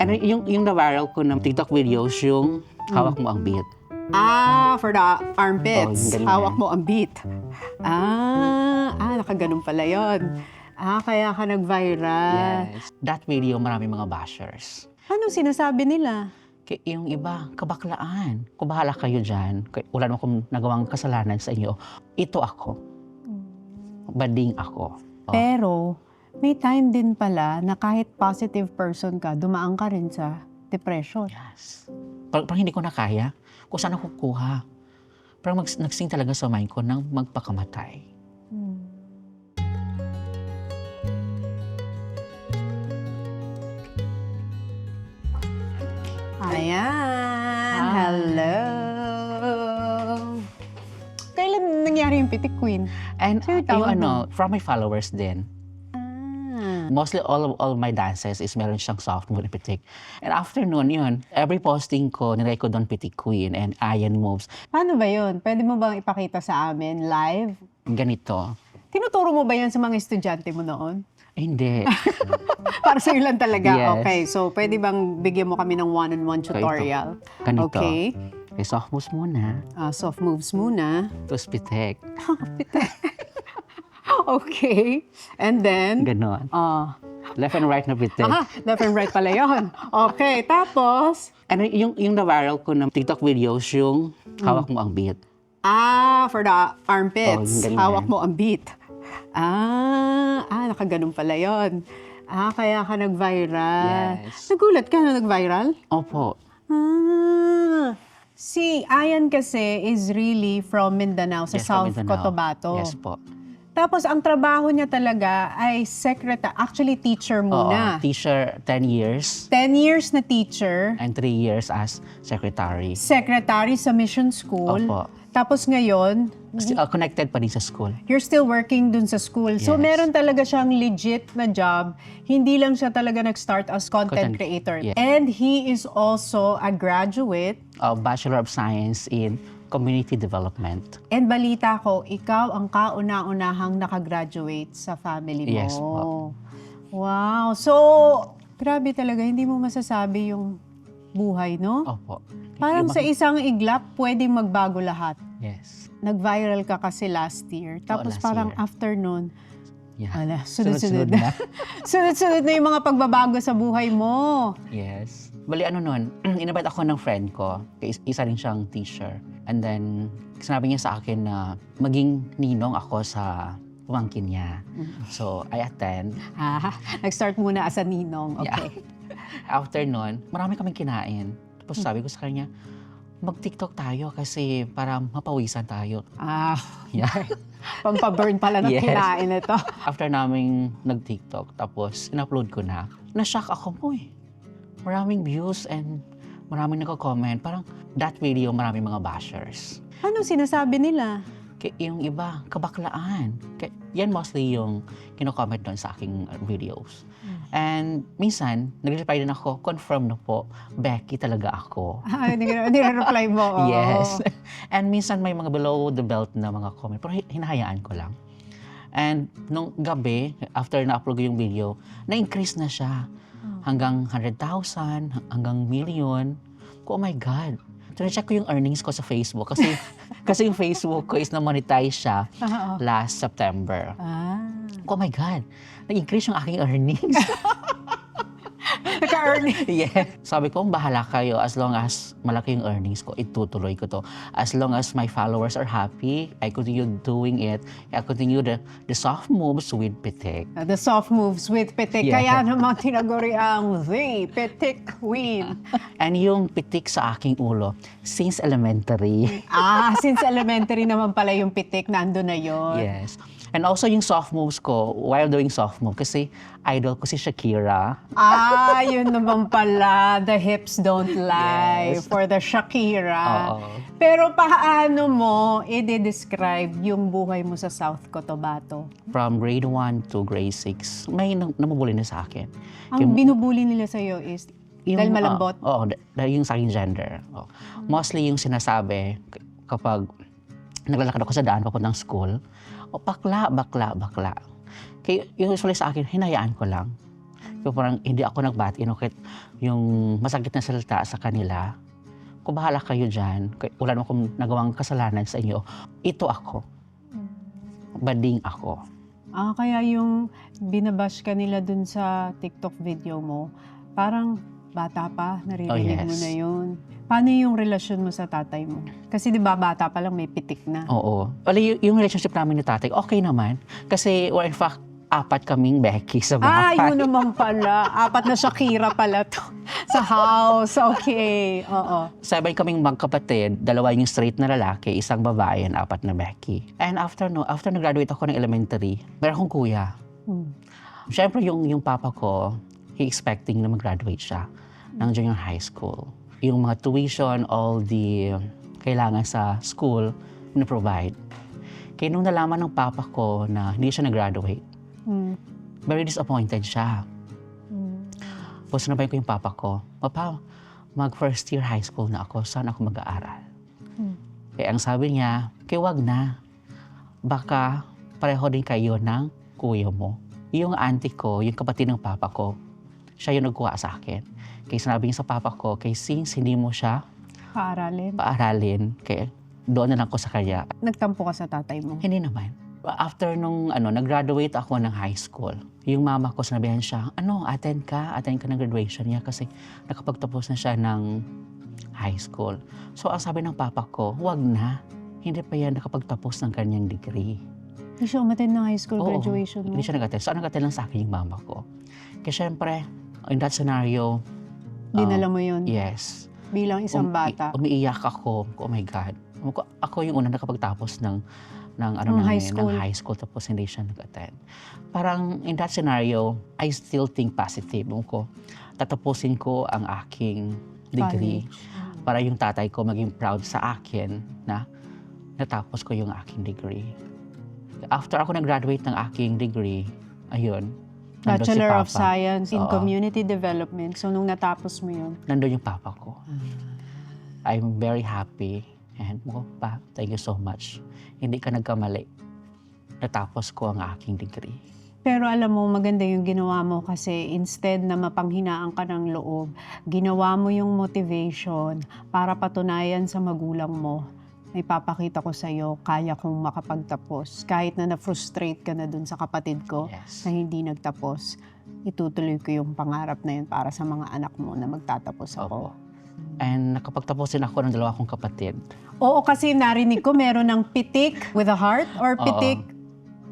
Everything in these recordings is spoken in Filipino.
Ano, yung na-viral ko ng TikTok videos, yung hawak mo ang beat. For the armpits. yung ganun Hawak na. mo ang beat. Nakaganon pala yun. Kaya ka nag-viral. Yes. That video, maraming mga bashers. Anong sinasabi nila? Yung iba, kabaklaan. Kung bahala kayo dyan, wala naman akong nagawang kasalanan sa inyo. Ito ako. Bading ako. Pero, may time din pala na kahit positive person ka, dumaan ka rin sa depression. Yes. Parang hindi ko na kaya. Kung saan ako kukuha. Parang nagsing talaga sa mind ko ng magpakamatay. Ayan! Hello! Kailan nangyari yung Pitik Queen? And Sino tawag mo? from my followers din. Mostly all my dances is meron siyang soft move and pitik. And after nun, yun, every posting ko, nilagay ko doon Pitik Queen and Ayan moves. Paano ba yun? Pwede mo bang ipakita sa amin live? Ganito. Tinuturo mo ba yan sa mga estudyante mo noon? Hindi. Para sa'yo lang talaga? Yes. Okay, so pwede bang bigyan mo kami ng one-on-one tutorial? Ganito. Okay. Okay, soft moves muna. Soft moves muna. Tapos pitik. Okay. And then? Ganon. Left and right na pitik. Left and right pala yun. Okay, tapos? Ano, yung na-viral ko ng TikTok videos, yung hawak mo ang beat. For the armpits. yung ganun Hawak na. mo ang beat. Nakaganon pala yun. Kaya ka nag-viral. Yes. Nagulat ka na nag-viral? Opo. Si Ayan kasi is really from Mindanao, sa Yes, from South Mindanao. Cotabato. Yes po. Tapos ang trabaho niya talaga ay actually teacher muna. Teacher, 10 years 10 years na teacher, and 3 years as secretary. secretary sa mission school. Opo. Tapos ngayon, Connected pa din sa school. you're still working dun sa school. So Yes. meron talaga siyang legit na job. Hindi lang siya talaga nag-start as content Content, creator. yeah. And he is also a graduate. Bachelor of Science in Community Development. And balita ko, ikaw ang kauna-unahang nakagraduate sa family mo. Yes po. Wow. So, grabe talaga. Hindi mo masasabi yung buhay, no? Opo. Parang sa isang iglap, pwedeng magbago lahat. Yes. Nag-viral ka kasi last year. Tapos last parang year. after nun, Yeah. sunod-sunod Sunod-sunod na. Sunod-sunod na yung mga pagbabago sa buhay mo. Yes. Bali ano nun, inabit ako ng friend ko. Isa rin siyang teacher. And then, sinabi niya sa akin na maging ninong ako sa pamangkin niya. So, I attend. Nag-start muna as a ninong. Yeah. Okay. After nun, marami kaming kinain. Tapos sabi ko sa kanya, mag-TikTok tayo kasi para mapawisan tayo. Yeah. Pampaburn pala ng Yes. kinain ito. After naming nag-TikTok, tapos in-upload ko na-shock ako po eh. Maraming views and maraming nagko-comment. Parang that video, maraming mga bashers. Anong sinasabi nila? Yung iba, kabaklaan. Yan mostly yung kino-comment doon sa aking videos. And minsan, nag-reply din ako, confirm na po, Becky talaga ako. Nire-reply mo. Oo. Yes. And minsan may mga below the belt na mga comment, pero hinahayaan ko lang. And nung gabi, after na-upload ko yung video, na-increase na siya hanggang 100,000, hanggang million. Oh my God. So, na-check ko yung earnings ko sa Facebook kasi yung Facebook ko is na-monetize siya last September. Oh my God. Nag-increase yung aking earnings. Naka-earning. Yeah. Sabi ko, bahala kayo. As long as malaki yung earnings ko, itutuloy ko to. As long as my followers are happy, I continue doing it. I continue the soft moves with Pitik. The soft moves with Pitik. Yeah. Kaya naman tinaguri ang The Pitik Queen. And yung Pitik sa aking ulo, since elementary. Since elementary naman pala yung Pitik, nando na yon. Yes. And also yung soft moves ko, while doing soft move, kasi idol ko si Shakira. Yun naman pala. The hips don't lie Yes. for the Shakira. Oo. Pero paano mo i-describe yung buhay mo sa South Cotabato? From grade 1 to grade 6, may namubuli na sa akin. Ang binubuli nila sa'yo is dahil malambot? Oo, dahil yung sa aking gender. Oh. Mostly yung sinasabi kapag naglalakad ako sa daan papuntang school, bakla. Kaya usually sa akin, hinayaan ko lang. Pero parang hindi ako nagbati, kahit yung masakit na salita sa kanila. Kung bahala kayo dyan, wala naman akong nagawang kasalanan sa inyo. Ito ako. Bading ako. Kaya yung binabash ka nila dun sa TikTok video mo, parang bata pa, naririnig Oh, yes. mo na yun. Paano yung relasyon mo sa tatay mo? Kasi di ba bata pa lang may pitik na. Oo. Wala, yung relationship namin ni tatay, okay naman. Kasi, well, in fact, 4 kaming Becky sa bahay. Yun naman pala. 4 na Shakira pala to. Sa house. Okay. Oo. 7 kaming magkapatid, 2 yung straight na lalaki, 1 babae, and 4 na Becky. And after nag-graduate ako ng elementary, meron akong kuya. Siyempre, yung papa ko, he expecting na mag-graduate siya ng junior high school. Yung mga tuition, all the kailangan sa school, provide. Kaya nung nalaman ng papa ko na hindi siya nag-graduate, very disappointed siya. So, sinabihan ko yung papa ko, Papa, mag-first year high school na ako, saan ako mag-aaral? Kaya ang sabi niya, wag na. Baka pareho din kayo ng kuya mo. Yung auntie ko, yung kapatid ng papa ko, siya yung nagkuha sa akin. Kaya sinabi niya sa papa ko, since hindi mo siya paaralin, kaya doon na lang ko sa kanya. Nagtampo ka sa tatay mo? Hindi naman. After nung nag-graduate ako ng high school, yung mama ko sinabihan siya, attend ka ng graduation niya kasi nakapagtapos na siya ng high school. So ang sabi ng papa ko, wag na. Hindi pa yan nakapagtapos ng kanyang degree. Hindi siya umattend ng high school graduation mo? Hindi siya nag-attend. So nag-attend lang sa akin yung mama ko. Kaya syempre, in that scenario, dinala mo yun? Yes. Bilang isang bata? Umiiyak ako. Oh my God. Ako yung unang nakapagtapos ng high school tapos hindi siya nag-attend. Parang in that scenario, I still think positive. Tatapusin ko ang aking degree para yung tatay ko maging proud sa akin na natapos ko yung aking degree. After ako nag-graduate ng aking degree, ayun, Bachelor of Science in Community Development. So nung natapos mo yun? Nandun yung papa ko. I'm very happy. And Pa, thank you so much. Hindi ka nagkamali. Natapos ko ang aking degree. Pero alam mo, maganda yung ginawa mo kasi instead na mapanghinaan ka ng loob, ginawa mo yung motivation para patunayan sa magulang mo na ipapakita ko sa'yo, kaya kong makapagtapos. Kahit na na-frustrate ka na dun sa kapatid ko na hindi nagtapos, itutuloy ko yung pangarap na yun para sa mga anak mo na magtatapos ako. And nakapagtapos din ako ng 2 kong kapatid. Oo, kasi narinig ko meron ng Pitik with a Heart or Pitik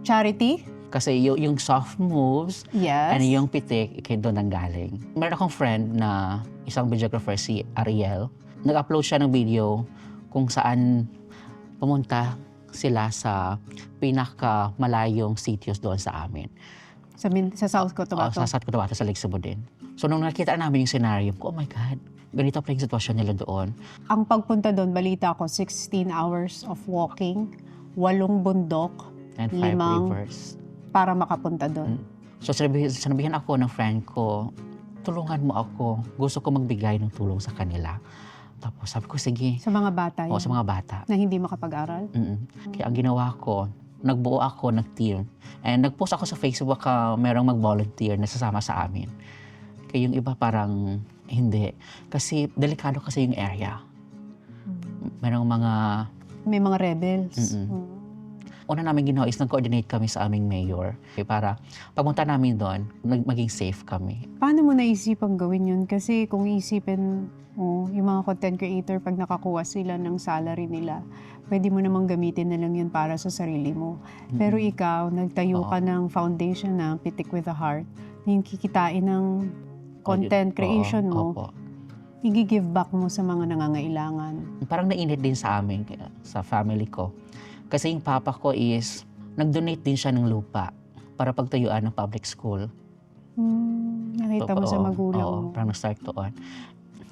Charity. Kasi yung soft moves and Yes. yung pitik, doon ang galing. Meron akong friend na isang videographer, si Ariel. Nag-upload siya ng video kung saan pumunta sila sa pinakamalayong sitios doon sa amin. Sa South Cotabato? Sa South Cotabato, sa Lake Cebu din. So nung nakita namin yung scenario ko, oh my God, ganito pa yung sitwasyon nila doon. Ang pagpunta doon, balita ko, 16 hours of walking, 8 bundok, And 5 rivers. Para makapunta doon. So sinabihan ako ng friend ko, tulungan mo ako. Gusto ko magbigay ng tulong sa kanila. Tapos sabi ko, sige. Sa mga bata yun? Sa mga bata. Na hindi makapag-aral? Kaya ang ginawa ko, nagbuo ako ng team. And nag-post ako sa Facebook merong mag-volunteer na sasama sa amin. Kaya yung iba parang hindi. Kasi delikado kasi yung area. Merong May mga rebels. Una namin ginawa is nag-coordinate kami sa aming mayor para pagpunta namin doon, maging safe kami. Paano mo naisipang gawin yun? Kasi kung isipin mo, yung mga content creator, pag nakakuha sila ng salary nila, pwede mo namang gamitin na lang yun para sa sarili mo. Pero ikaw, nagtayo ka ng foundation na Pitik with a Heart, yung kikitain ng content creation mo, i-give back mo sa mga nangangailangan. Parang nainit din sa amin, sa family ko. Kasi yung papa ko is, nag-donate din siya ng lupa para pagtayuan ng public school. Nakita mo sa magulang mo. Parang nag-start doon.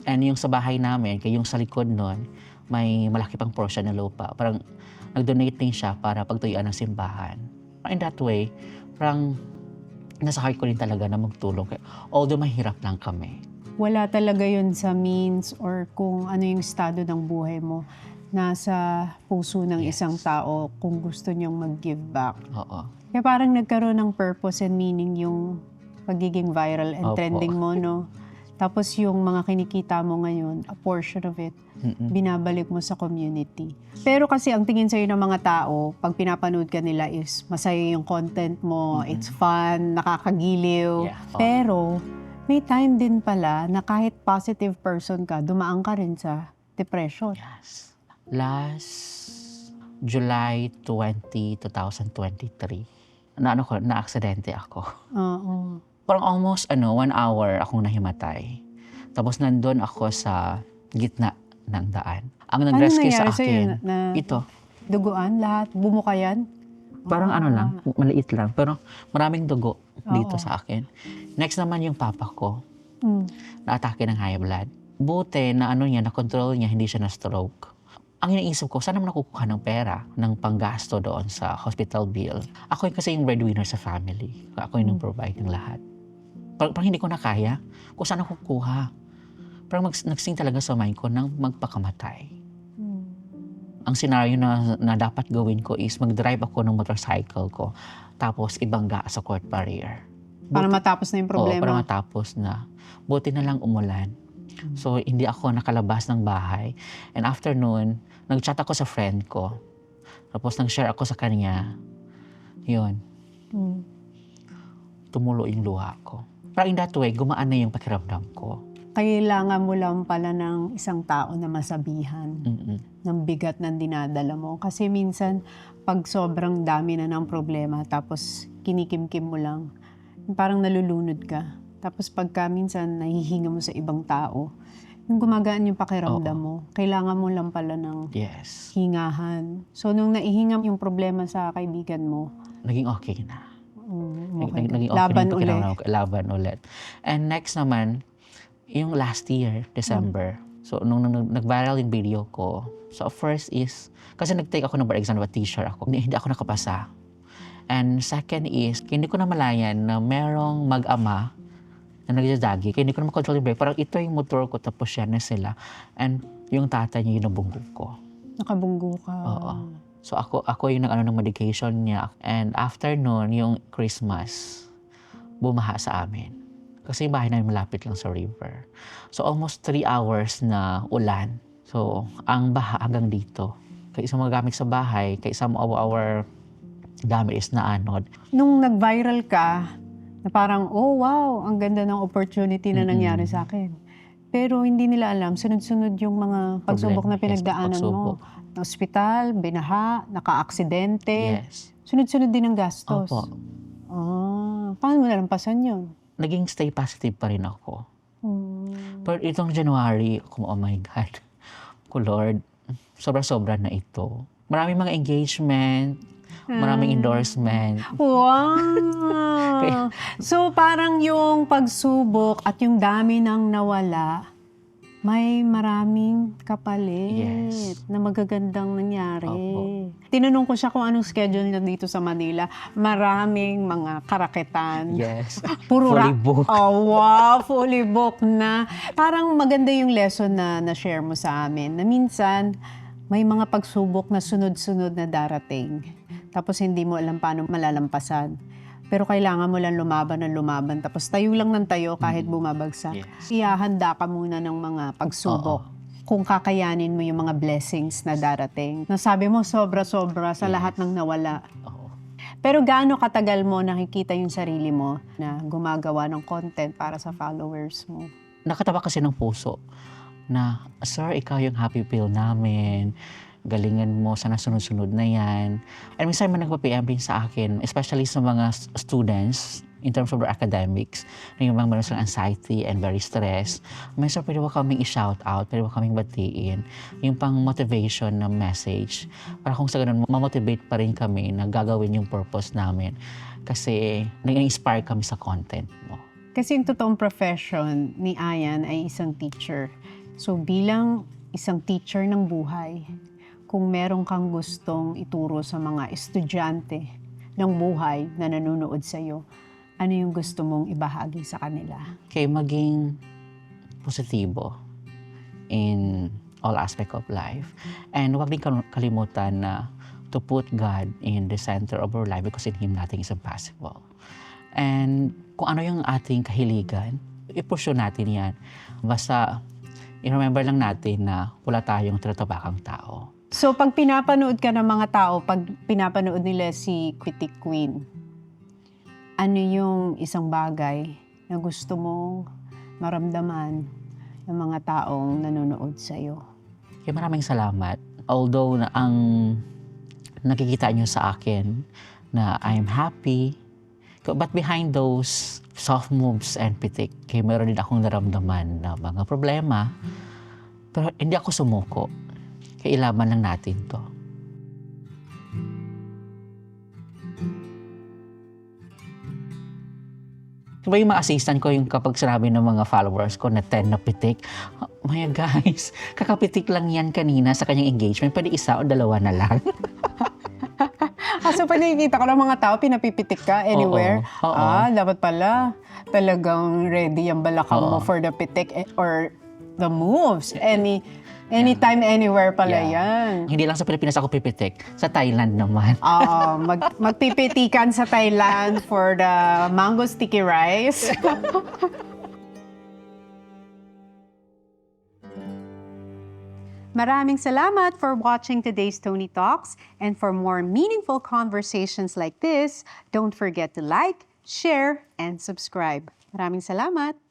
And yung sa bahay namin, kaya yung sa likod nun, may malaki pang portion ng lupa. Parang nag-donate din siya para pagtayuan ng simbahan. In that way, parang nasa heart ko din talaga na magtulong. Although mahirap lang kami. Wala talaga yun sa means or kung ano yung estado ng buhay mo. Nasa puso ng isang tao kung gusto niyang mag-give back. Oo. Kaya parang nagkaroon ng purpose and meaning yung pagiging viral and Opo. trending mo, no? Tapos yung mga kinikita mo ngayon, a portion of it, binabalik mo sa community. Pero kasi ang tingin sa'yo ng mga tao, pag pinapanood ka nila is masaya yung content mo, it's fun, nakakagiliw. Yeah. Pero may time din pala na kahit positive person ka, dumaan ka rin sa depression. Yes. Last July 2023, na-aksidente ako. Oo. Parang almost 1 hour akong nahimatay. Tapos nandun ako sa gitna ng daan. Ang Ano nag-rescue sa nangyari sa'yo akin, na ito. duguan lahat? Bumuka yan? Parang lang, maliit lang. Pero maraming dugo dito Oo. sa akin. Next naman yung papa ko, Mm. na-atake ng high blood. Buti na na-control niya, hindi siya na-stroke. Ang iniisip ko, saan naman nakukuha ng pera, ng panggasto doon sa hospital bill? Ako kasi yung breadwinner sa family. Ako yung provide ng lahat. Parang hindi ko na kaya kung saan ako kukuha. Parang nagsing talaga sa mind ko ng magpakamatay. Mm. Ang scenario na dapat gawin ko is mag-drive ako ng motorcycle ko tapos ibangga sa court barrier. Para matapos na yung Oo, para problema. matapos na. Buti na lang umulan. So, hindi ako nakalabas ng bahay. And after noon, nag-chat ako sa friend ko. Tapos nag-share ako sa kanya. Yun, Mm. tumulo yung luha ko. Parang in that way, gumaan na yung pakiramdam ko. Kailangan mo lang pala ng isang tao na masabihan Mm-mm. ng bigat ng dinadala mo. Kasi minsan, pag sobrang dami na ng problema, tapos kinikimkim mo lang, parang nalulunod ka. Tapos pagka minsan nahihinga mo sa ibang tao, yung gumagaan yung pakiramdam mo, kailangan mo lang pala ng Yes. hingahan. So nung naihinga yung problema sa kaibigan mo, Naging okay na. okay, Naging okay laban na yung ulit. pakiramdam ko. Laban ulit. And next naman, yung last year, December. So, nung nag-viral yung video ko, so first is, kasi nag-take ako ng bar exam, teacher ako. Hindi ako nakapasa. And second is, hindi ko na malayan na merong mag-ama na nagdadagi. Kaya hindi ko na makontrol yung brake. Parang ito yung motor ko, tapos yan na sila. And yung tatay niya, yung nabunggo ko. Nakabunggo ka. Oo. So ako yung ng medication niya. And after nun, yung Christmas, bumaha sa amin. Kasi yung bahay namin malapit lang sa river. So almost 3 hours na ulan. So ang baha hanggang dito. Kaya isang mga gamit sa bahay, kaya some of our gamit is naanod. Nung nag-viral ka, na parang, oh wow, ang ganda ng opportunity na nangyari sa akin. Pero hindi nila alam, sunod-sunod yung mga pagsubok na Problem. Yes, pinagdaanan pagsubok. mo. Na ospital, binaha, naka-aksidente. Yes. Sunod-sunod din ang gastos. Opo. Paano mo nalampasan yun? Naging stay positive pa rin ako. Hmm. Pero itong January, oh my God. Ko Lord, sobra-sobra na ito. Maraming mga engagement, maraming endorsement. Wow! So parang yung pagsubok at yung dami ng nawala, may maraming kapalit Yes. na magagandang nangyari. Opo. Tinanong ko siya kung anong schedule niya dito sa Manila. Maraming mga karaketan. Yes. Puro Fully booked. Oh, wow, fully booked na. Parang maganda yung lesson na na-share mo sa amin. Na minsan, may mga pagsubok na sunod-sunod na darating. Tapos hindi mo alam paano malalampasan. Pero kailangan mo lang lumaban ng lumaban. Tapos tayo lang ng tayo kahit bumabagsak. Yes. Ihahanda ka muna ng mga pagsubok. Kung kakayanin mo yung mga blessings na darating. Nasabi mo sobra-sobra sa lahat ng nawala. Oo. Pero gaano katagal mo nakikita yung sarili mo na gumagawa ng content para sa followers mo? Nakatawa kasi ng puso na, Sir, ikaw yung happy pill namin. Galingan mo, sana sunod-sunod na yan. And minsan may nagpa-PM din sa akin, especially sa mga students in terms of their academics, na yung mga meron silang anxiety and very stressed. May sir, pwede ba kaming i-shout out, pwede ba kaming batiin, yung pang motivation na message, para kung sa ganun, mamotivate pa rin kami na gagawin yung purpose namin. Kasi nag-inspire kami sa content mo. Kasi yung totoong profession ni Ayan ay isang teacher. So bilang isang teacher ng buhay, kung meron kang gustong ituro sa mga estudyante ng buhay na nanonood sa'yo, ano yung gusto mong ibahagi sa kanila? Kaya maging positibo in all aspect of life. And huwag din kalimutan na to put God in the center of our life because in Him nothing is impossible. And kung ano yung ating kahiligan, i-pursue natin yan. Basta, i-remember lang natin na wala tayong tinatapakang tao. So, pag pinapanood ka ng mga tao, pag pinapanood nila si Critic Queen, ano yung isang bagay na gusto mong maramdaman ng mga taong nanonood sa'yo? Kaya maraming salamat. Although na ang nakikita nyo sa akin na I'm happy, but behind those soft moves and pitik, kaya meron din akong naramdaman na mga problema. Pero hindi ako sumuko. Kaya ilaban lang natin to. Diba yung mga assistant ko, yung kapag sinabi ng mga followers ko na 10 na pitik, Maya guys, kakapitik lang yan kanina sa kanyang engagement. Pwede isa o dalawa na lang. So, pag nakikita ko ng mga tao, pinapipitik ka anywhere. Oo. Dapat pala talagang ready ang balakang mo Oo. for the pitik or the moves. Anytime, anywhere pala yan. Hindi lang sa Pilipinas ako pipitik, sa Thailand naman. Magpipitikan sa Thailand for the mango sticky rice. Maraming salamat for watching today's Tony Talks. And for more meaningful conversations like this, don't forget to like, share, and subscribe. Maraming salamat!